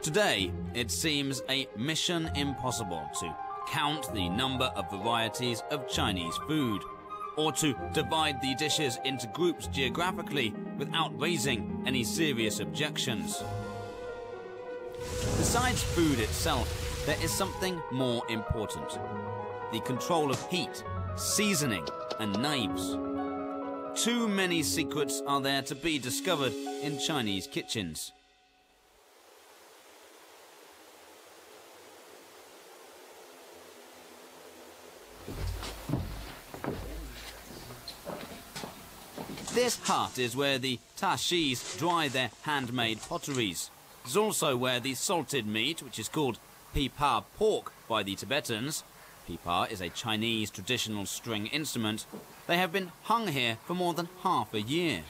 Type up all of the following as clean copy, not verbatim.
Today, it seems a mission impossible to count the number of varieties of Chinese food, or to divide the dishes into groups geographically without raising any serious objections. Besides food itself, there is something more important: the control of heat, seasoning, and knives. Too many secrets are there to be discovered in Chinese kitchens. This hut is where the tashis dry their handmade potteries. It's also where the salted meat, which is called pipa pork by the Tibetans — pipa is a Chinese traditional string instrument — they have been hung here for more than half a year.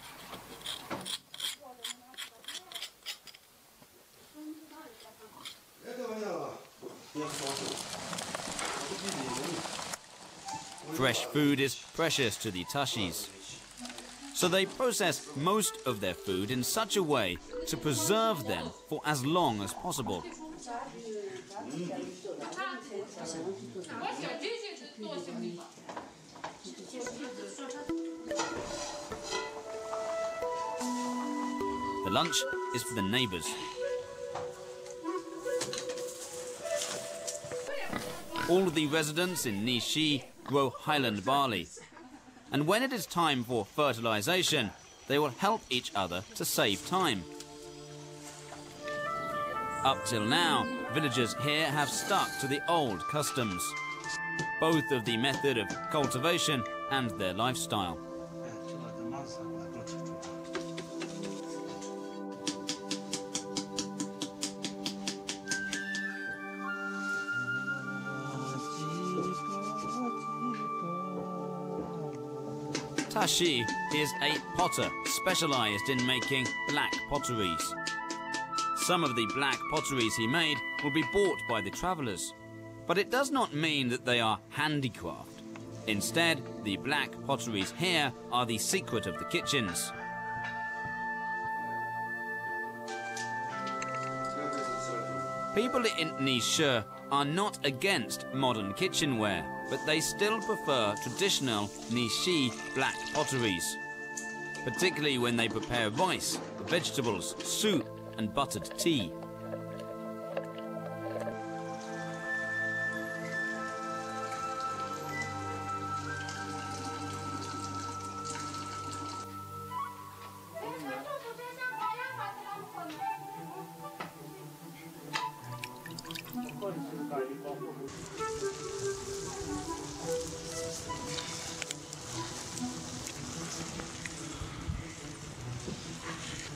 Fresh food is precious to the tashis, so they process most of their food in such a way to preserve them for as long as possible. The lunch is for the neighbors. All of the residents in Nishi grow highland barley, and when it is time for fertilization, they will help each other to save time. Up till now, villagers here have stuck to the old customs, both of the method of cultivation and their lifestyle. Tashi is a potter specialized in making black potteries. Some of the black potteries he made will be bought by the travelers, but it does not mean that they are handicraft. Instead, the black potteries here are the secret of the kitchens. People in Nishi are not against modern kitchenware, but they still prefer traditional Nishi black potteries, particularly when they prepare rice, vegetables, soup, and buttered tea.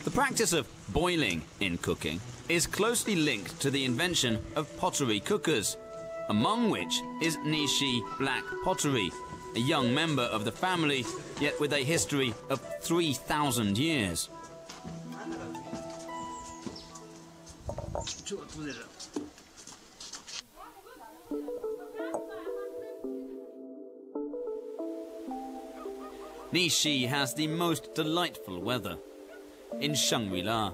The practice of boiling in cooking is closely linked to the invention of pottery cookers, among which is Nishi black pottery, a young member of the family, yet with a history of 3,000 years. Nishi has the most delightful weather. In Shangri-La,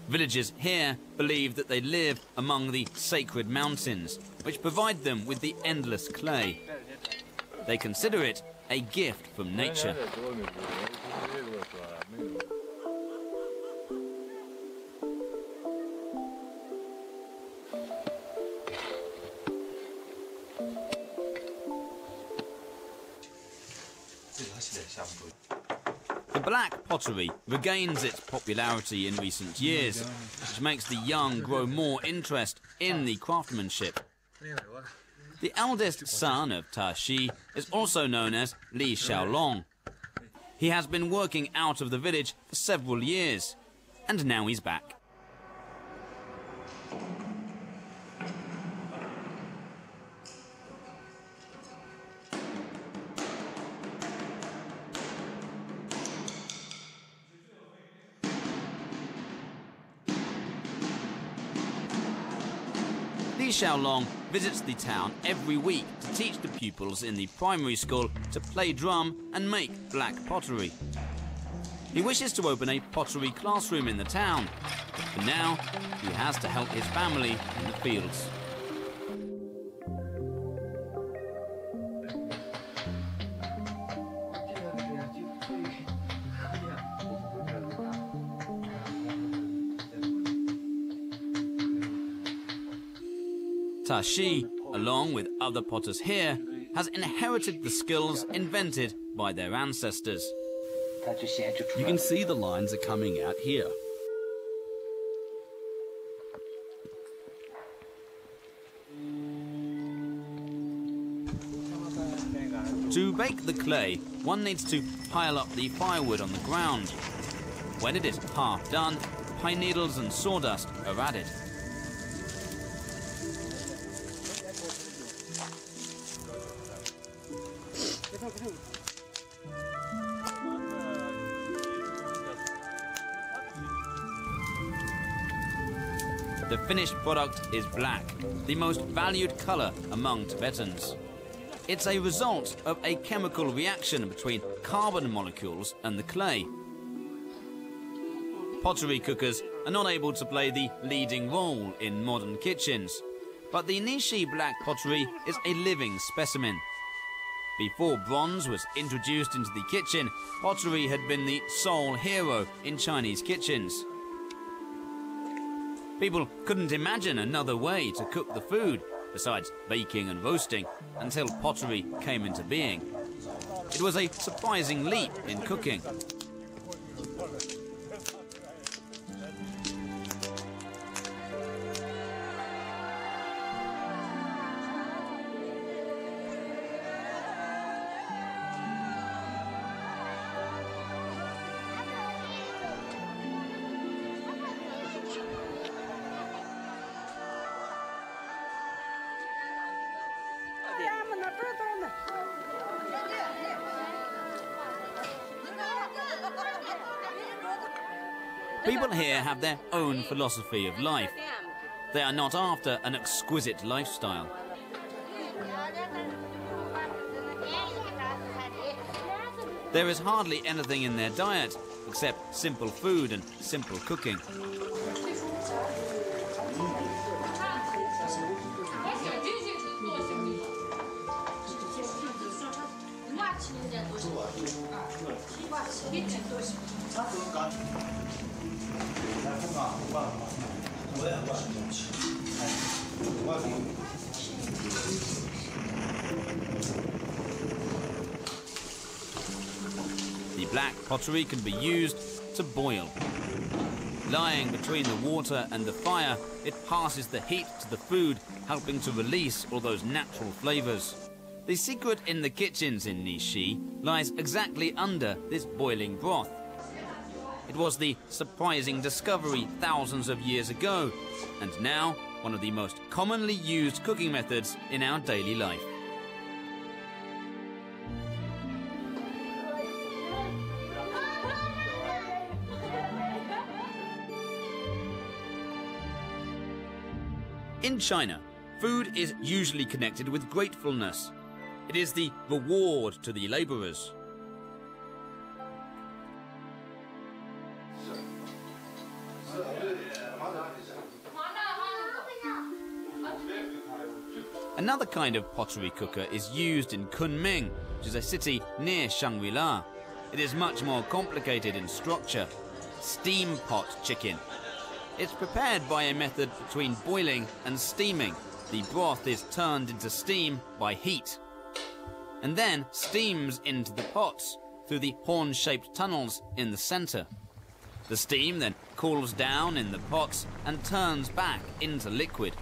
villagers here believe that they live among the sacred mountains, which provide them with the endless clay. They consider it a gift from nature. The black pottery regains its popularity in recent years, which makes the young grow more interest in the craftsmanship. The eldest son of Tashi is also known as Li Xiaolong. He has been working out of the village for several years, and now he's back. Li Xiaolong visits the town every week to teach the pupils in the primary school to play drum and make black pottery. He wishes to open a pottery classroom in the town, but for now, he has to help his family in the fields. Tashi, along with other potters here, has inherited the skills invented by their ancestors. You can see the lines are coming out here. To bake the clay, one needs to pile up the firewood on the ground. When it is half done, pine needles and sawdust are added. The finished product is black, the most valued colour among Tibetans. It's a result of a chemical reaction between carbon molecules and the clay. Pottery cookers are not able to play the leading role in modern kitchens, but the Nishi black pottery is a living specimen. Before bronze was introduced into the kitchen, pottery had been the sole hero in Chinese kitchens. People couldn't imagine another way to cook the food, besides baking and roasting, until pottery came into being. It was a surprising leap in cooking. People here have their own philosophy of life. They are not after an exquisite lifestyle. There is hardly anything in their diet except simple food and simple cooking. The black pottery can be used to boil. Lying between the water and the fire, it passes the heat to the food, helping to release all those natural flavours. The secret in the kitchens in Nishi lies exactly under this boiling broth. It was the surprising discovery thousands of years ago, and now one of the most commonly used cooking methods in our daily life. In China, food is usually connected with gratefulness. It is the reward to the labourers. Another kind of pottery cooker is used in Kunming, which is a city near Shangri-La. It is much more complicated in structure. Steam pot chicken. It's prepared by a method between boiling and steaming. The broth is turned into steam by heat, and then steams into the pots through the horn-shaped tunnels in the centre. The steam then cools down in the pots and turns back into liquid.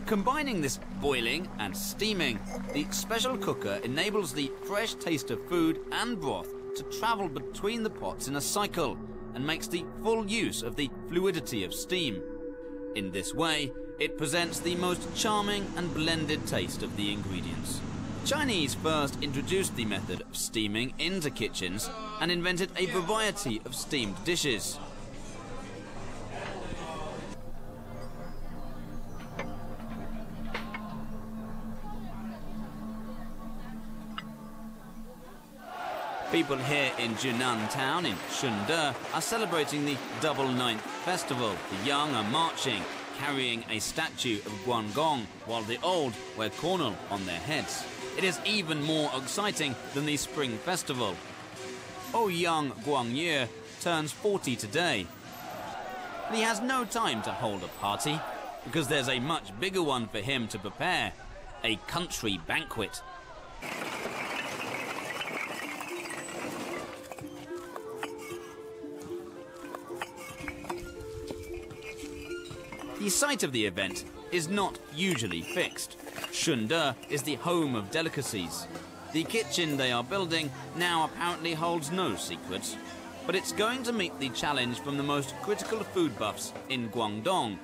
Combining this boiling and steaming, the special cooker enables the fresh taste of food and broth to travel between the pots in a cycle and makes the full use of the fluidity of steam. In this way, it presents the most charming and blended taste of the ingredients. Chinese first introduced the method of steaming into kitchens and invented a variety of steamed dishes. People here in Junan town in Shunde are celebrating the Double Ninth Festival. The young are marching, carrying a statue of Guangdong, while the old wear cornel on their heads. It is even more exciting than the Spring Festival. Young Guangye turns 40 today. But he has no time to hold a party, because there's a much bigger one for him to prepare, a country banquet. The site of the event is not usually fixed. Shunde is the home of delicacies. The kitchen they are building now apparently holds no secrets, but it's going to meet the challenge from the most critical food buffs in Guangdong.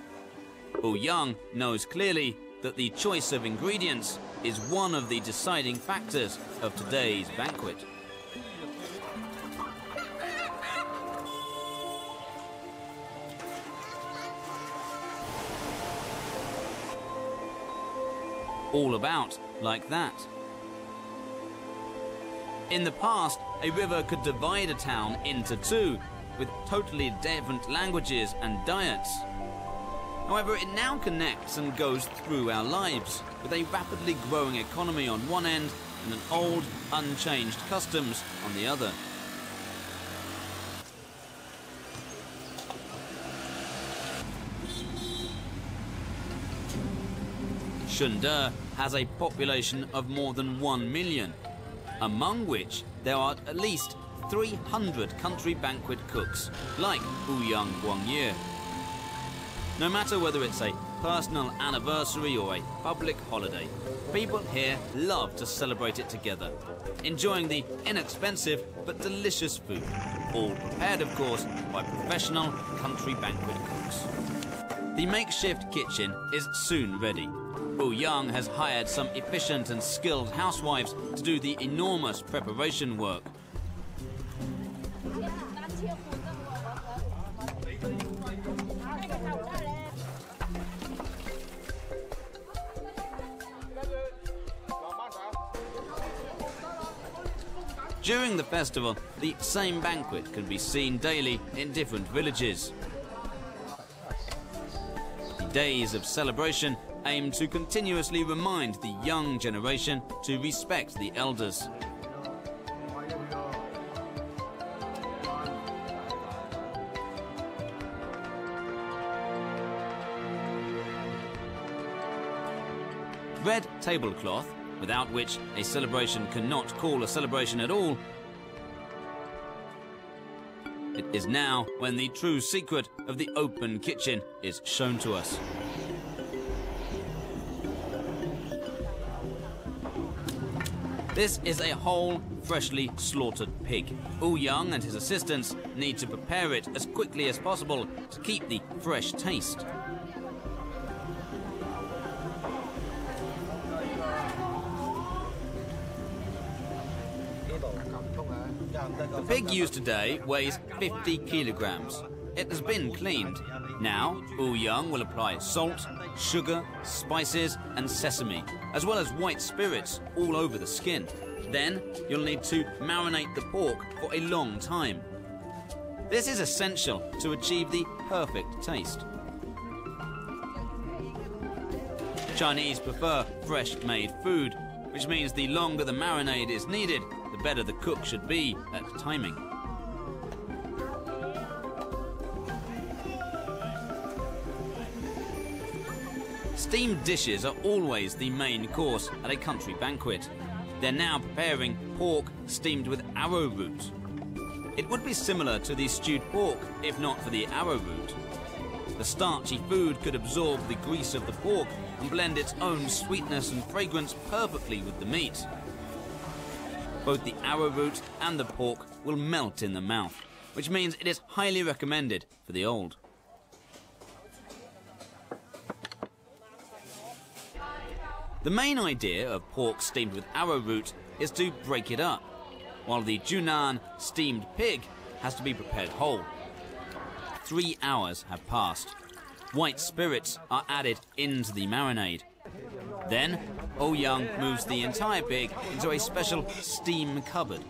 Young knows clearly that the choice of ingredients is one of the deciding factors of today's banquet. All about like that. In the past, a river could divide a town into two, with totally different languages and diets. However, it now connects and goes through our lives, with a rapidly growing economy on one end and an old, unchanged customs on the other. Shunde has a population of more than 1 million, among which there are at least 300 country banquet cooks, like Young Guangye. No matter whether it's a personal anniversary or a public holiday, people here love to celebrate it together, enjoying the inexpensive but delicious food, all prepared, of course, by professional country banquet cooks. The makeshift kitchen is soon ready. Young has hired some efficient and skilled housewives to do the enormous preparation work. During the festival, the same banquet can be seen daily in different villages. The days of celebration aim to continuously remind the young generation to respect the elders. Red tablecloth, without which a celebration cannot call a celebration at all. It is now when the true secret of the open kitchen is shown to us. This is a whole, freshly slaughtered pig. Young and his assistants need to prepare it as quickly as possible to keep the fresh taste. The pig used today weighs 50 kilograms. It has been cleaned. Now, Young will apply salt, sugar, spices and sesame, as well as white spirits all over the skin. Then, you'll need to marinate the pork for a long time. This is essential to achieve the perfect taste. Chinese prefer fresh-made food, which means the longer the marinade is needed, the better the cook should be at timing. Steamed dishes are always the main course at a country banquet. They're now preparing pork steamed with arrowroot. It would be similar to the stewed pork if not for the arrowroot. The starchy food could absorb the grease of the pork and blend its own sweetness and fragrance perfectly with the meat. Both the arrowroot and the pork will melt in the mouth, which means it is highly recommended for the old. The main idea of pork steamed with arrowroot is to break it up, while the Junan steamed pig has to be prepared whole. 3 hours have passed. White spirits are added into the marinade. Then, Young moves the entire pig into a special steam cupboard.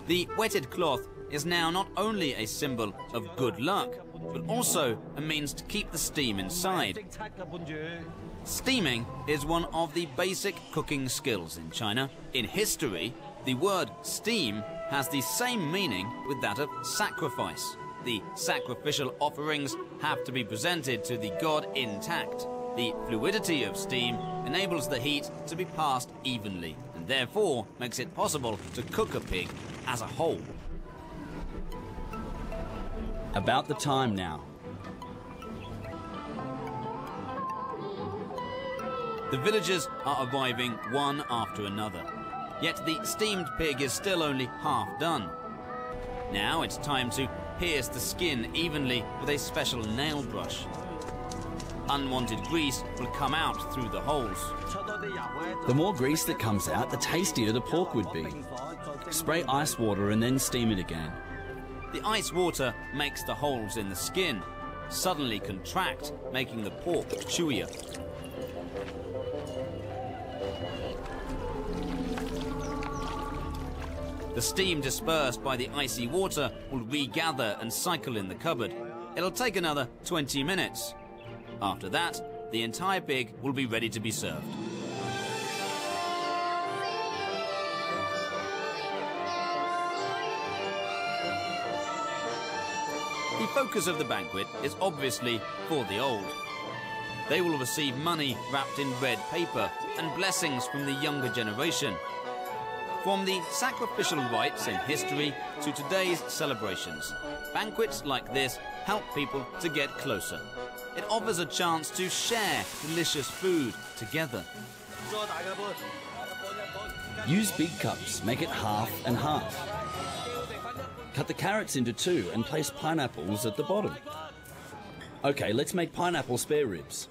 The wetted cloth is now not only a symbol of good luck, but also a means to keep the steam inside. Steaming is one of the basic cooking skills in China. In history, the word steam has the same meaning with that of sacrifice. The sacrificial offerings have to be presented to the god intact. The fluidity of steam enables the heat to be passed evenly, and therefore makes it possible to cook a pig as a whole. About the time now. The villagers are arriving one after another, yet the steamed pig is still only half done. Now it's time to pierce the skin evenly with a special nail brush. Unwanted grease will come out through the holes. The more grease that comes out, the tastier the pork would be. Spray ice water and then steam it again. The ice water makes the holes in the skin suddenly contract, making the pork chewier. The steam dispersed by the icy water will regather and cycle in the cupboard. It'll take another 20 minutes. After that, the entire pig will be ready to be served. The focus of the banquet is obviously for the old. They will receive money wrapped in red paper and blessings from the younger generation. From the sacrificial rites in history to today's celebrations, banquets like this help people to get closer. It offers a chance to share delicious food together. Use big cups, make it half and half. Cut the carrots into two and place pineapples at the bottom. Okay, let's make pineapple spare ribs.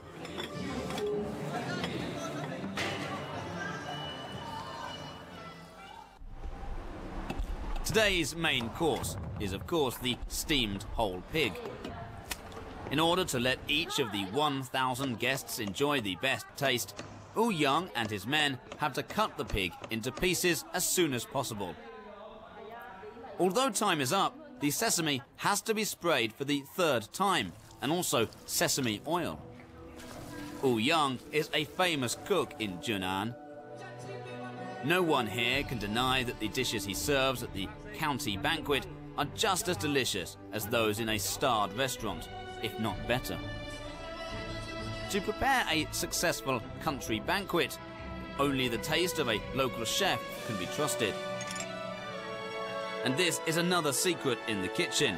Today's main course is, of course, the steamed whole pig. In order to let each of the 1,000 guests enjoy the best taste, Wu Yang and his men have to cut the pig into pieces as soon as possible. Although time is up, the sesame has to be sprayed for the third time, and also sesame oil. Wu Yang is a famous cook in Jim'an. No one here can deny that the dishes he serves at the county banquet are just as delicious as those in a starred restaurant, if not better. To prepare a successful country banquet, only the taste of a local chef can be trusted. And this is another secret in the kitchen.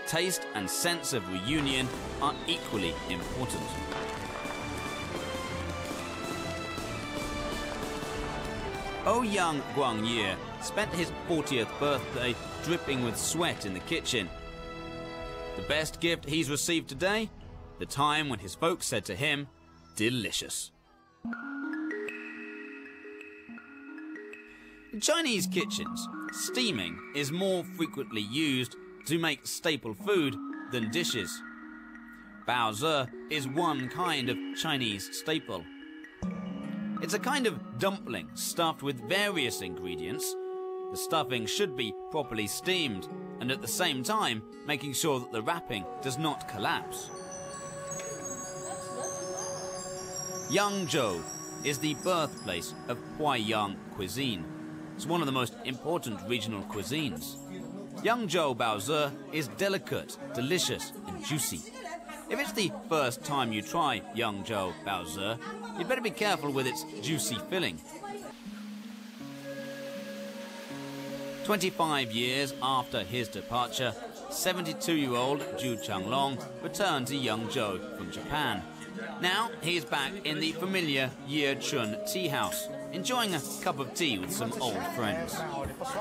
Taste and sense of reunion are equally important. Ouyang Guangye spent his 40th birthday dripping with sweat in the kitchen. The best gift he's received today? The time when his folks said to him, "Delicious." In Chinese kitchens, steaming is more frequently used to make staple food than dishes. Baozi is one kind of Chinese staple. It's a kind of dumpling stuffed with various ingredients. The stuffing should be properly steamed, and at the same time making sure that the wrapping does not collapse. Yangzhou is the birthplace of Huaiyang cuisine. It's one of the most important regional cuisines. Yangzhou baozi is delicate, delicious, and juicy. If it's the first time you try Yangzhou baozi, you'd better be careful with its juicy filling. 25 years after his departure, 72-year-old Zhu Changlong returned to Yangzhou from Japan. Now he's back in the familiar Yechun tea house, enjoying a cup of tea with some old friends.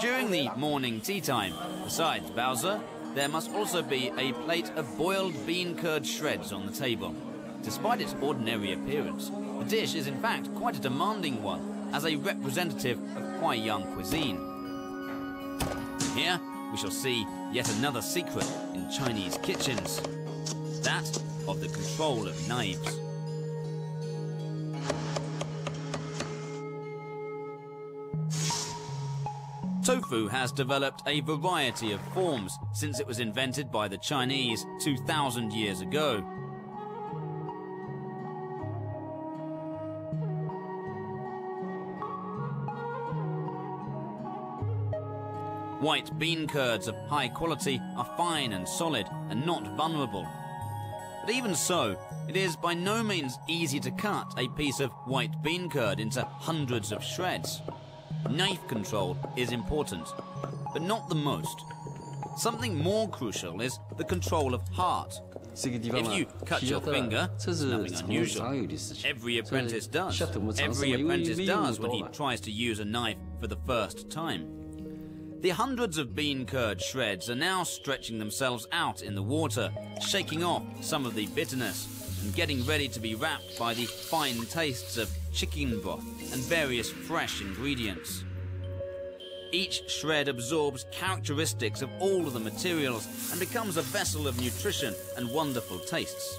During the morning tea time, besides baozi, there must also be a plate of boiled bean curd shreds on the table. Despite its ordinary appearance, the dish is in fact quite a demanding one as a representative of Huaiyang cuisine. Here we shall see yet another secret in Chinese kitchens, that of the control of knives. Tofu has developed a variety of forms since it was invented by the Chinese 2,000 years ago. White bean curds of high quality are fine and solid and not vulnerable. But even so, it is by no means easy to cut a piece of white bean curd into hundreds of shreds. Knife control is important, but not the most. Something more crucial is the control of heart. If you cut your finger, it's nothing unusual. Every apprentice does. Every apprentice does when he tries to use a knife for the first time. The hundreds of bean curd shreds are now stretching themselves out in the water, shaking off some of the bitterness and getting ready to be wrapped by the fine tastes of chicken broth and various fresh ingredients. Each shred absorbs characteristics of all of the materials and becomes a vessel of nutrition and wonderful tastes.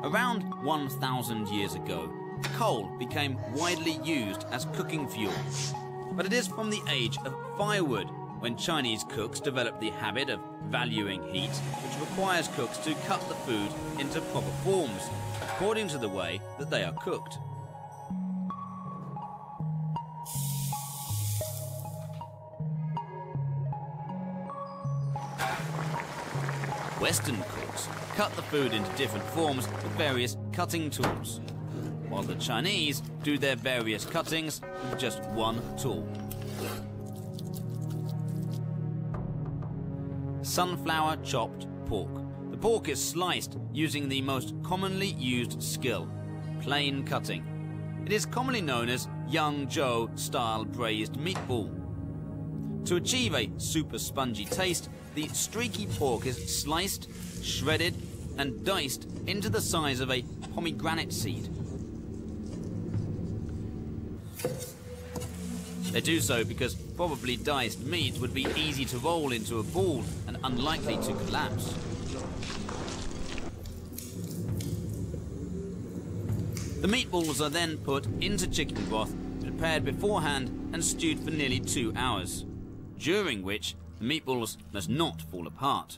Around 1,000 years ago, coal became widely used as cooking fuel. But it is from the age of firewood when Chinese cooks developed the habit of valuing heat, which requires cooks to cut the food into proper forms, according to the way that they are cooked. Western cooks cut the food into different forms with various cutting tools, while the Chinese do their various cuttings with just one tool. Sunflower chopped pork. The pork is sliced using the most commonly used skill, plain cutting. It is commonly known as Yangzhou style braised meatball. To achieve a super spongy taste, the streaky pork is sliced, shredded, and diced into the size of a pomegranate seed. They do so because probably diced meat would be easy to roll into a ball and unlikely to collapse. The meatballs are then put into chicken broth, prepared beforehand and stewed for nearly 2 hours, during which the meatballs must not fall apart.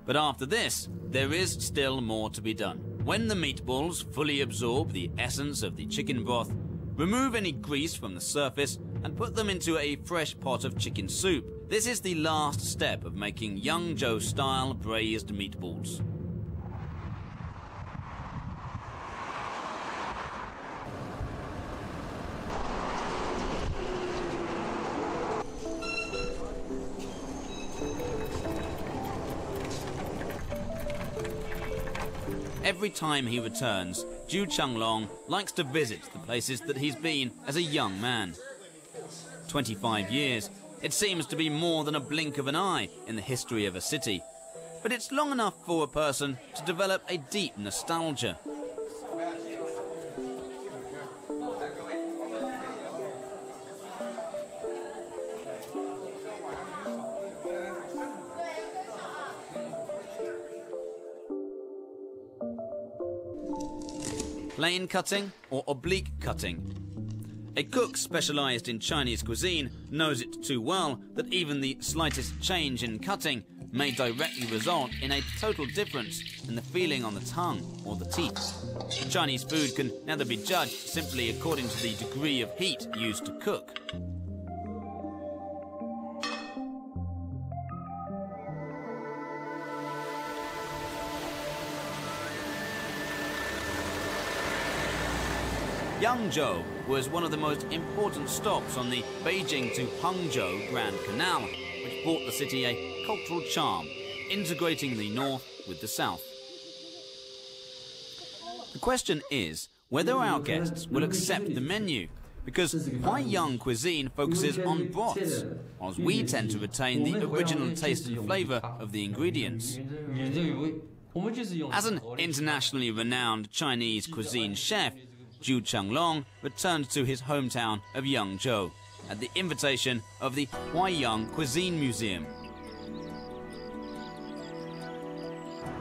But after this, there is still more to be done. When the meatballs fully absorb the essence of the chicken broth, remove any grease from the surface and put them into a fresh pot of chicken soup. This is the last step of making Yangzhou-style braised meatballs. Every time he returns, Zhu Changlong likes to visit the places that he's been as a young man. 25 years. It seems to be more than a blink of an eye in the history of a city, but it's long enough for a person to develop a deep nostalgia. Plain cutting or oblique cutting. A cook specialised in Chinese cuisine knows it too well that even the slightest change in cutting may directly result in a total difference in the feeling on the tongue or the teeth. Chinese food can never be judged simply according to the degree of heat used to cook. Yangzhou was one of the most important stops on the Beijing to Hangzhou Grand Canal, which brought the city a cultural charm, integrating the north with the south. The question is whether our guests will accept the menu, because Huaiyang cuisine focuses on broths, whilst we tend to retain the original taste and flavour of the ingredients. As an internationally renowned Chinese cuisine chef, Zhu Changlong returned to his hometown of Yangzhou at the invitation of the Huaiyang Cuisine Museum.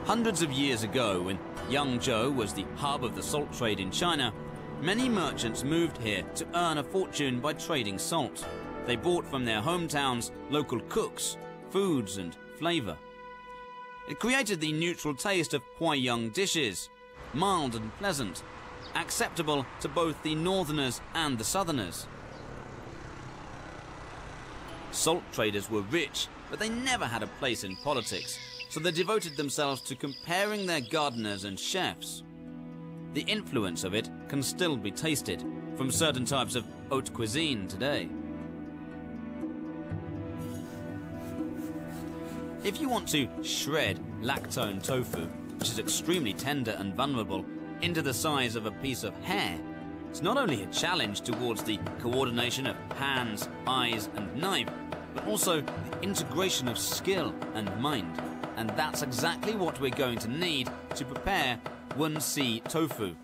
Hundreds of years ago, when Yangzhou was the hub of the salt trade in China, many merchants moved here to earn a fortune by trading salt. They bought from their hometowns local cooks, foods and flavour. It created the neutral taste of Huaiyang dishes, mild and pleasant, acceptable to both the northerners and the southerners. Salt traders were rich, but they never had a place in politics, so they devoted themselves to comparing their gardeners and chefs. The influence of it can still be tasted from certain types of haute cuisine today. If you want to shred lactone tofu, which is extremely tender and vulnerable, into the size of a piece of hair, it's not only a challenge towards the coordination of hands, eyes and knife, but also the integration of skill and mind. And that's exactly what we're going to need to prepare Wen-si tofu.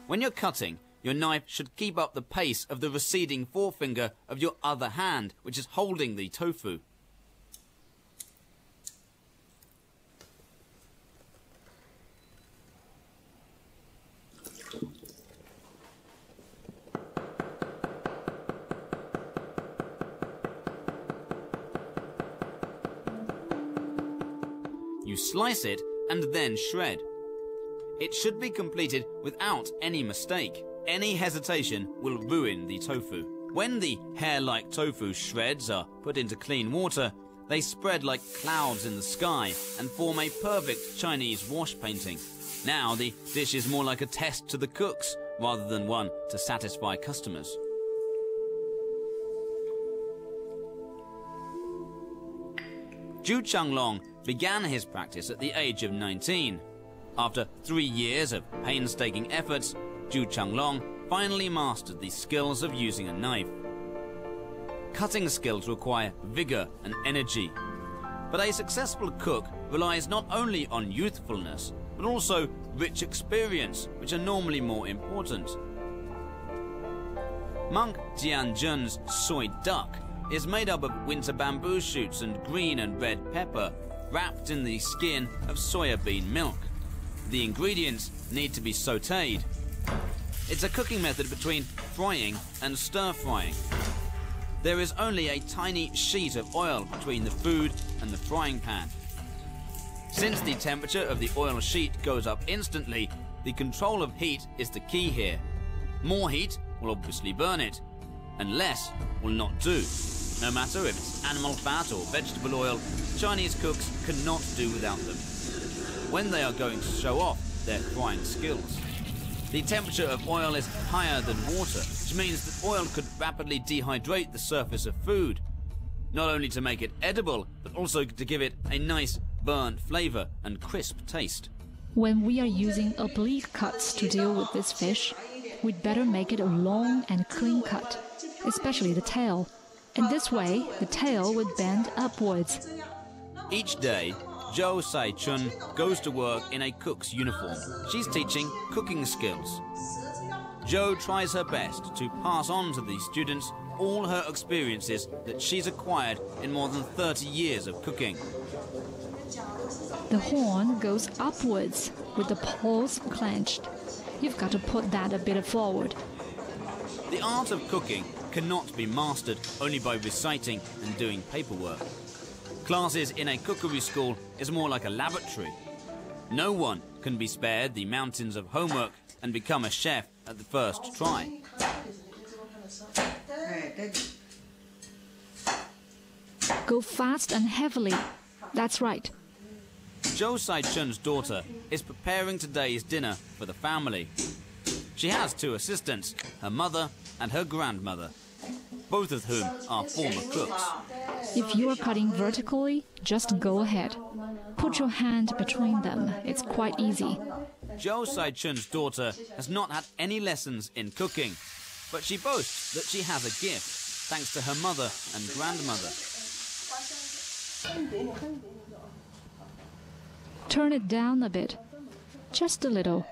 When you're cutting, your knife should keep up the pace of the receding forefinger of your other hand, which is holding the tofu. You slice it and then shred. It should be completed without any mistake. Any hesitation will ruin the tofu. When the hair-like tofu shreds are put into clean water, they spread like clouds in the sky and form a perfect Chinese wash painting. Now the dish is more like a test to the cooks rather than one to satisfy customers. Zhu Changlong began his practice at the age of 19. After 3 years of painstaking efforts, Zhu Changlong finally mastered the skills of using a knife. Cutting skills require vigor and energy, but a successful cook relies not only on youthfulness, but also rich experience, which are normally more important. Monk Tianjun's soy duck is made up of winter bamboo shoots and green and red pepper, wrapped in the skin of soya bean milk. The ingredients need to be sautéed. It's a cooking method between frying and stir-frying. There is only a tiny sheet of oil between the food and the frying pan. Since the temperature of the oil sheet goes up instantly, the control of heat is the key here. More heat will obviously burn it, and less will not do. No matter if it's animal fat or vegetable oil, Chinese cooks cannot do without them when they are going to show off their frying skills. The temperature of oil is higher than water, which means that oil could rapidly dehydrate the surface of food, not only to make it edible, but also to give it a nice burnt flavor and crisp taste. When we are using oblique cuts to deal with this fish, we'd better make it a long and clean cut, especially the tail. In this way, the tail would bend upwards. Each day, Zhou Sai-chun goes to work in a cook's uniform. She's teaching cooking skills. Zhou tries her best to pass on to the students all her experiences that she's acquired in more than 30 years of cooking. The horn goes upwards with the paws clenched. You've got to put that a bit forward. The art of cooking cannot be mastered only by reciting and doing paperwork. Classes in a cookery school is more like a laboratory. No one can be spared the mountains of homework and become a chef at the first try. Go fast and heavily. That's right. Zhou Sai-chun's daughter is preparing today's dinner for the family. She has 2 assistants, her mother and her grandmother, both of whom are former cooks. If you are cutting vertically, just go ahead. Put your hand between them. It's quite easy. Zhou Sai-chun's daughter has not had any lessons in cooking, but she boasts that she has a gift, thanks to her mother and grandmother. Turn it down a bit, just a little.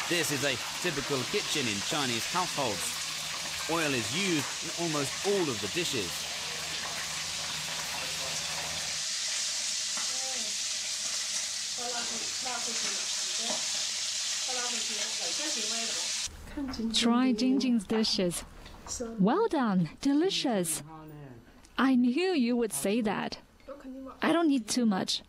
This is a typical kitchen in Chinese households. Oil is used in almost all of the dishes. Try Jingjing's dishes. Well done, delicious. I knew you would say that. I don't need too much.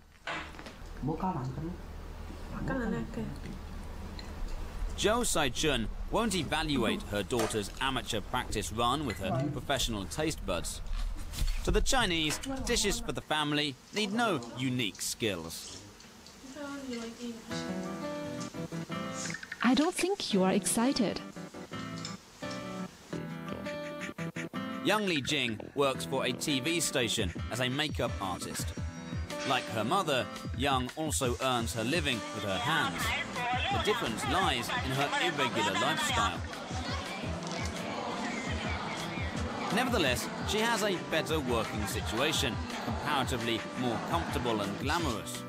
Zhou Saichun won't evaluate her daughter's amateur practice run with her professional taste buds. To the Chinese, dishes for the family need no unique skills. I don't think you are excited. Young Li Jing works for a TV station as a makeup artist. Like her mother, Young also earns her living with her hands. The difference lies in her irregular lifestyle. Nevertheless, she has a better working situation, comparatively more comfortable and glamorous.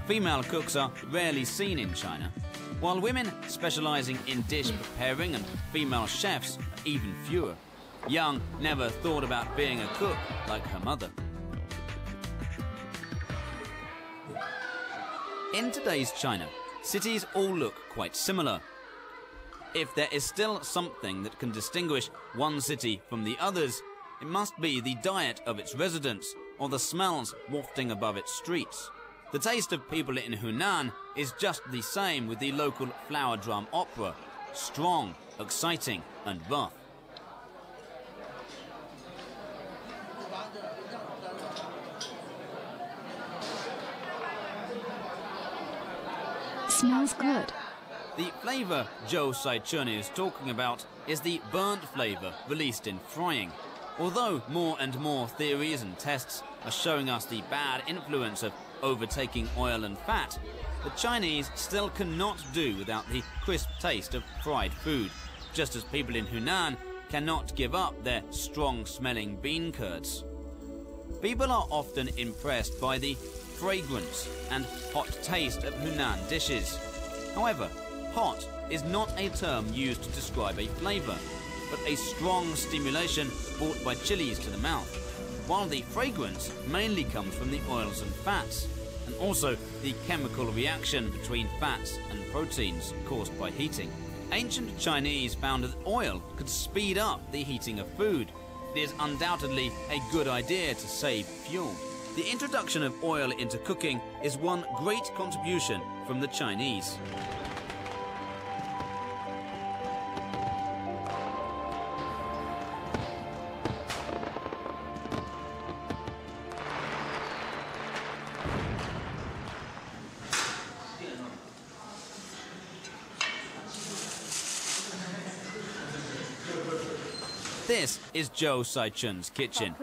Female cooks are rarely seen in China, while women specializing in dish preparing and female chefs are even fewer. Young never thought about being a cook like her mother. In today's China, cities all look quite similar. If there is still something that can distinguish one city from the others, it must be the diet of its residents or the smells wafting above its streets. The taste of people in Hunan is just the same with the local flower drum opera, strong, exciting and rough. Smells good. The flavour Zhou Saichun is talking about is the burnt flavour released in frying. Although more and more theories and tests are showing us the bad influence of overtaking oil and fat, the Chinese still cannot do without the crisp taste of fried food, just as people in Hunan cannot give up their strong-smelling bean curds. People are often impressed by the fragrance and hot taste of Hunan dishes. However, hot is not a term used to describe a flavour, but a strong stimulation brought by chilies to the mouth, while the fragrance mainly comes from the oils and fats, and also the chemical reaction between fats and proteins caused by heating. Ancient Chinese found that oil could speed up the heating of food. It is undoubtedly a good idea to save fuel. The introduction of oil into cooking is one great contribution from the Chinese. This is Zhou Saichun's kitchen.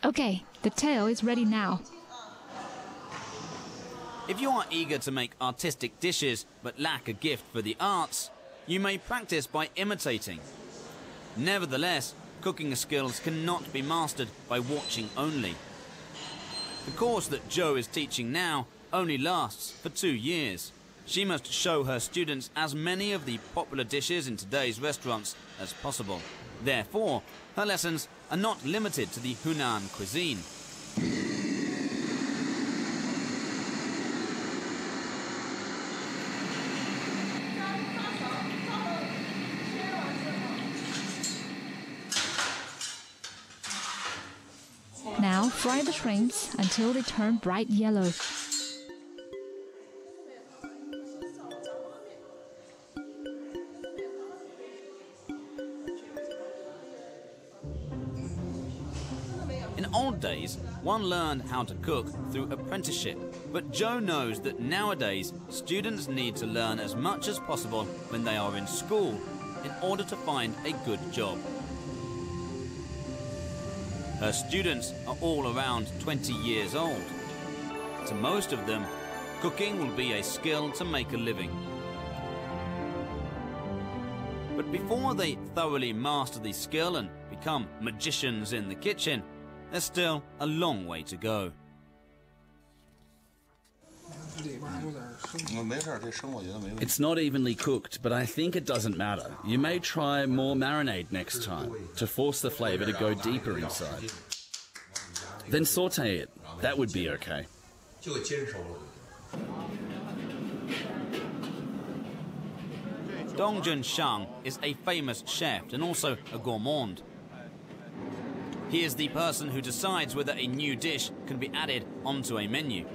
Okay, the tail is ready now. If you are eager to make artistic dishes but lack a gift for the arts, you may practice by imitating. Nevertheless, cooking skills cannot be mastered by watching only. The course that Zhou is teaching now only lasts for 2 years. She must show her students as many of the popular dishes in today's restaurants as possible. Therefore, her lessons are not limited to the Hunan cuisine. Now fry the shrimps until they turn bright yellow. In old days, one learned how to cook through apprenticeship, but Zhou knows that nowadays students need to learn as much as possible when they are in school in order to find a good job. Her students are all around 20 years old. to most of them, cooking will be a skill to make a living. But before they thoroughly master the skill and become magicians in the kitchen, there's still a long way to go. It's not evenly cooked, but I think it doesn't matter. You may try more marinade next time to force the flavour to go deeper inside. Then saute it. That would be okay. Dong Junshang is a famous chef and also a gourmand. He is the person who decides whether a new dish can be added onto a menu.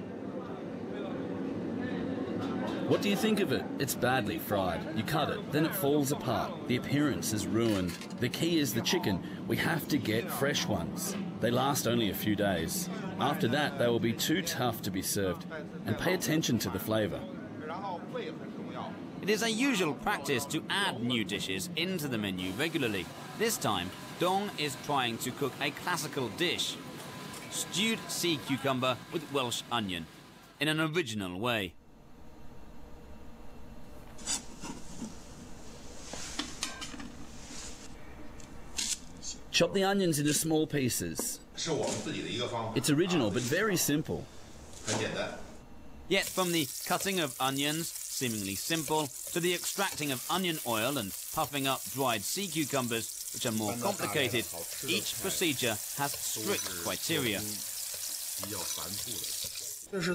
What do you think of it? It's badly fried. You cut it, then it falls apart. The appearance is ruined. The key is the chicken. We have to get fresh ones. They last only a few days. After that, they will be too tough to be served. And pay attention to the flavour. It is a usual practice to add new dishes into the menu regularly. This time, Dong is trying to cook a classical dish, stewed sea cucumber with Welsh onion, in an original way. Chop the onions into small pieces. It's original, but very simple. Yet from the cutting of onions, seemingly simple, to the extracting of onion oil and puffing up dried sea cucumbers, which are more complicated, each procedure has strict criteria.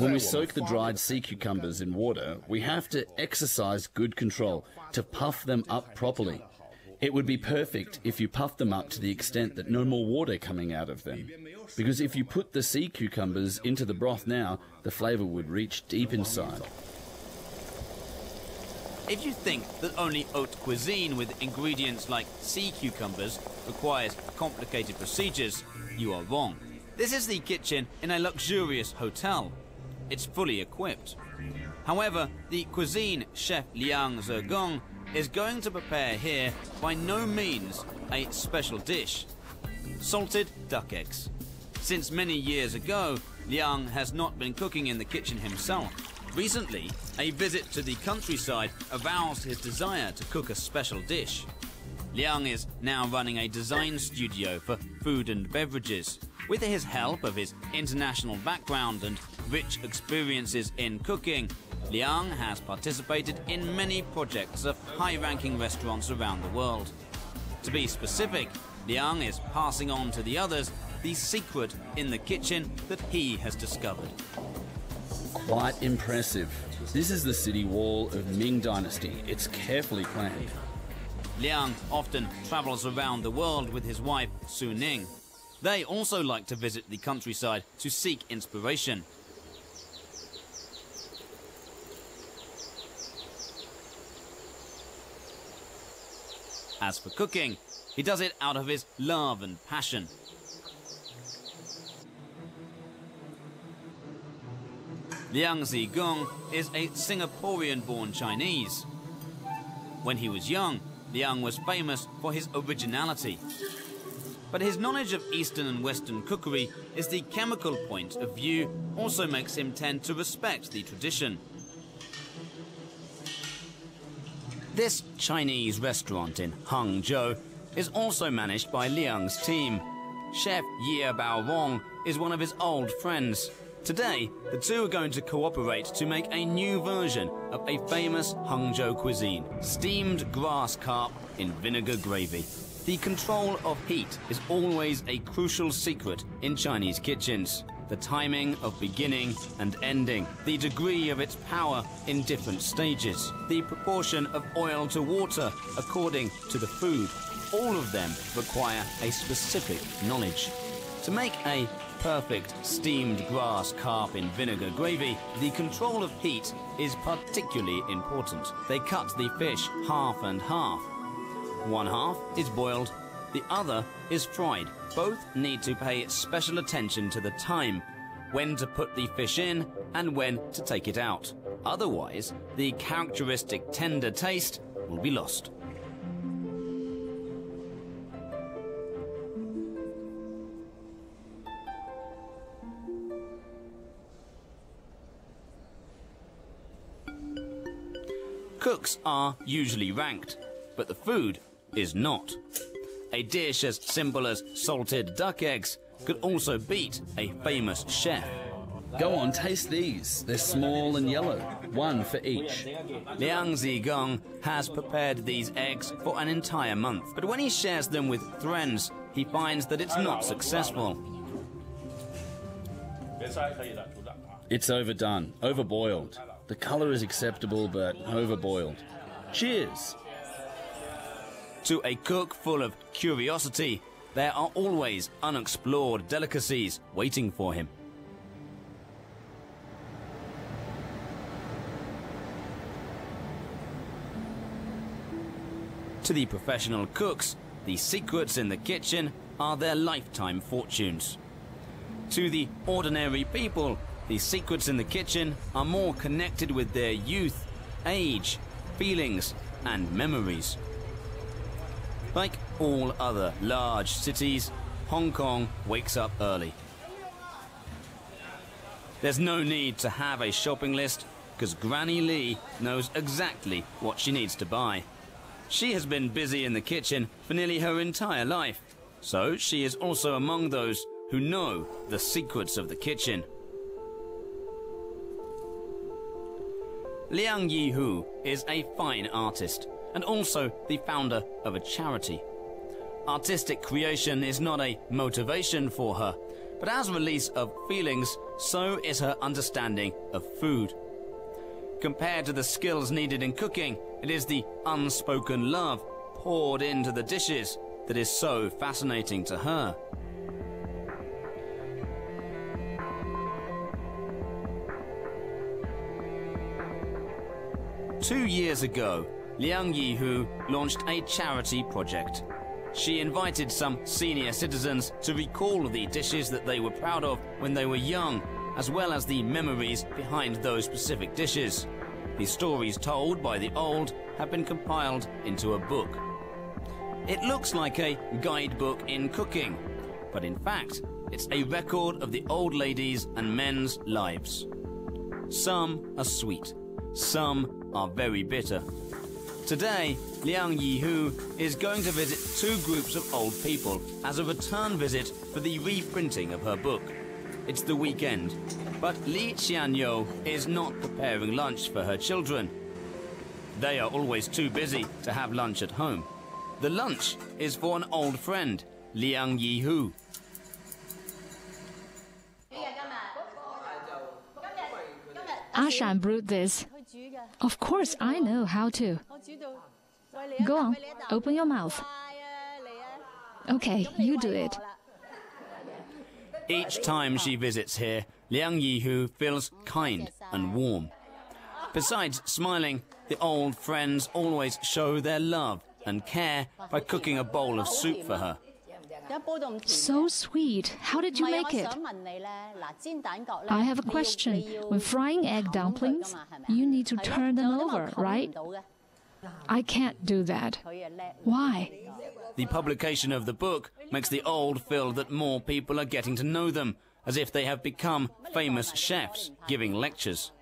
When we soak the dried sea cucumbers in water, we have to exercise good control to puff them up properly. It would be perfect if you puff them up to the extent that no more water coming out of them. Because if you put the sea cucumbers into the broth now, the flavour would reach deep inside. If you think that only haute cuisine with ingredients like sea cucumbers requires complicated procedures, you are wrong. This is the kitchen in a luxurious hotel. It's fully equipped. However, the cuisine chef Liang Zegong is going to prepare here by no means a special dish: salted duck eggs. Since many years ago, Liang has not been cooking in the kitchen himself. Recently, a visit to the countryside aroused his desire to cook a special dish. Liang is now running a design studio for food and beverages. With his help of his international background and rich experiences in cooking, Liang has participated in many projects of high-ranking restaurants around the world. To be specific, Liang is passing on to the others the secret in the kitchen that he has discovered. Quite impressive. This is the city wall of Ming Dynasty. It's carefully planned. Liang often travels around the world with his wife, Su Ning. They also like to visit the countryside to seek inspiration. As for cooking, he does it out of his love and passion. Liang Zigong is a Singaporean-born Chinese. When he was young, Liang was famous for his originality. But his knowledge of Eastern and Western cookery is the chemical point of view also makes him tend to respect the tradition. This Chinese restaurant in Hangzhou is also managed by Liang's team. Chef Ye Baorong is one of his old friends. Today, the two are going to cooperate to make a new version of a famous Hangzhou cuisine, steamed grass carp in vinegar gravy. The control of heat is always a crucial secret in Chinese kitchens. The timing of beginning and ending, the degree of its power in different stages, the proportion of oil to water according to the food, all of them require a specific knowledge. To make a perfect steamed grass carp in vinegar gravy, the control of heat is particularly important. They cut the fish half and half. One half is boiled, the other is fried. Both need to pay special attention to the time, when to put the fish in and when to take it out. Otherwise, the characteristic tender taste will be lost. Cooks are usually ranked, but the food is not. A dish as simple as salted duck eggs could also beat a famous chef. Go on, taste these. They're small and yellow, one for each. Liang Zigong has prepared these eggs for an entire month, but when he shares them with friends, he finds that it's not successful. It's overdone, overboiled. The colour is acceptable, but overboiled. Cheers! To a cook full of curiosity, there are always unexplored delicacies waiting for him. To the professional cooks, the secrets in the kitchen are their lifetime fortunes. To the ordinary people, the secrets in the kitchen are more connected with their youth, age, feelings, and memories. Like all other large cities, Hong Kong wakes up early. There's no need to have a shopping list, because Granny Lee knows exactly what she needs to buy. She has been busy in the kitchen for nearly her entire life, so she is also among those who know the secrets of the kitchen. Liang Yihu is a fine artist and also the founder of a charity. Artistic creation is not a motivation for her, but as release of feelings, so is her understanding of food. Compared to the skills needed in cooking, it is the unspoken love poured into the dishes that is so fascinating to her. Two years ago, Liang Yihu launched a charity project. She invited some senior citizens to recall the dishes that they were proud of when they were young, as well as the memories behind those specific dishes. The stories told by the old have been compiled into a book. It looks like a guidebook in cooking, but in fact, it's a record of the old ladies' and men's lives. Some are sweet, some are very bitter. Today, Liang Yihu is going to visit two groups of old people as a return visit for the reprinting of her book. It's the weekend, but Li Qianyo is not preparing lunch for her children. They are always too busy to have lunch at home. The lunch is for an old friend, Liang Yihu. Ashan brewed this. Of course, I know how to. Go on, open your mouth. Okay, you do it. Each time she visits here, Liang Yihu feels kind and warm. Besides smiling, the old friends always show their love and care by cooking a bowl of soup for her. So sweet. How did you make it? I have a question. When frying egg dumplings, you need to turn them over, right? I can't do that. Why? The publication of the book makes the old feel that more people are getting to know them, as if they have become famous chefs giving lectures.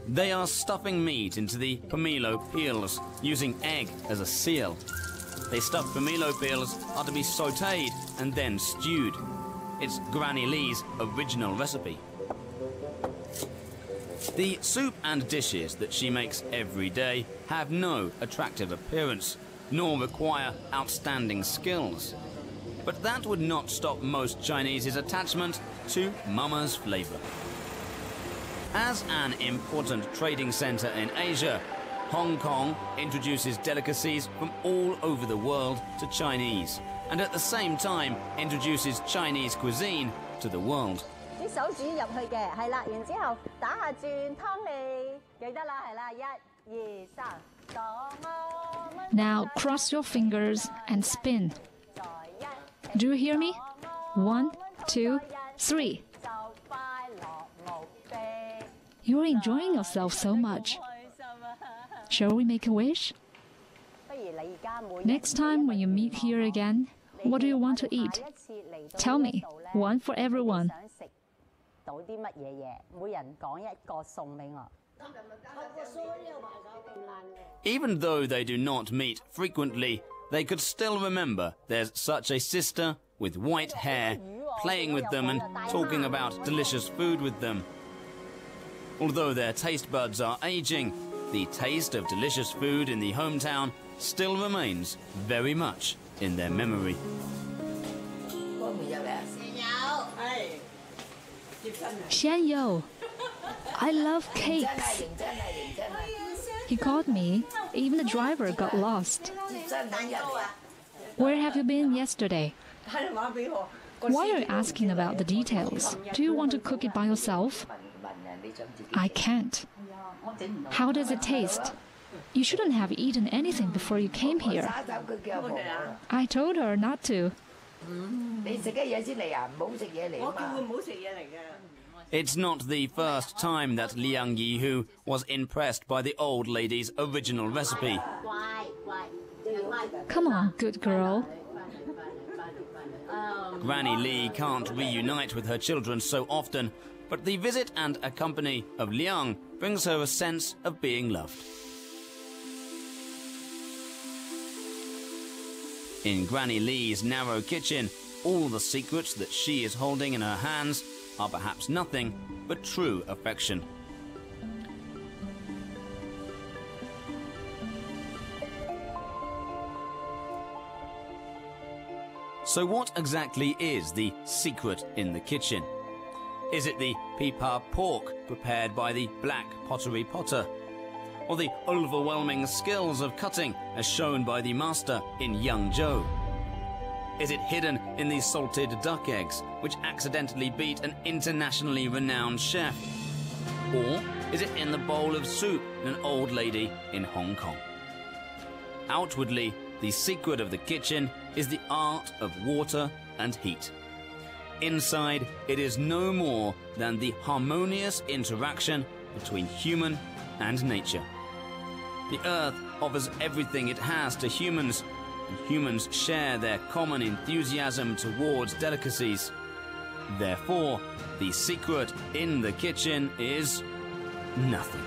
They are stuffing meat into the pomelo peels, using egg as a seal. The stuffed pomelo peels are to be sautéed and then stewed. It's Granny Lee's original recipe. The soup and dishes that she makes every day have no attractive appearance, nor require outstanding skills. But that would not stop most Chinese's attachment to Mama's flavour. As an important trading centre in Asia, Hong Kong introduces delicacies from all over the world to Chinese, and at the same time introduces Chinese cuisine to the world. Now cross your fingers and spin. Do you hear me? 1, 2, 3. You're enjoying yourself so much. Shall we make a wish? Next time when you meet here again, what do you want to eat? Tell me, one for everyone. Even though they do not meet frequently, they could still remember there's such a sister with white hair playing with them and talking about delicious food with them. Although their taste buds are aging, the taste of delicious food in the hometown still remains very much in their memory. Xianyou, I love cakes. He called me. Even the driver got lost. Where have you been yesterday? Why are you asking about the details? Do you want to cook it by yourself? I can't. How does it taste? You shouldn't have eaten anything before you came here. I told her not to. It's not the first time that Liang Yihu was impressed by the old lady's original recipe. Come on, good girl. Granny Li can't reunite with her children so often, but the visit and accompany of Liang brings her a sense of being loved. In Granny Li's narrow kitchen, all the secrets that she is holding in her hands are perhaps nothing but true affection. So what exactly is the secret in the kitchen? Is it the pipa pork prepared by the black pottery potter? Or the overwhelming skills of cutting as shown by the master in Yangzhou? Is it hidden in the salted duck eggs, which accidentally beat an internationally renowned chef? Or is it in the bowl of soup in an old lady in Hong Kong? Outwardly, the secret of the kitchen is the art of water and heat. Inside, it is no more than the harmonious interaction between human and nature. The earth offers everything it has to humans, and humans share their common enthusiasm towards delicacies. Therefore, the secret in the kitchen is nothing.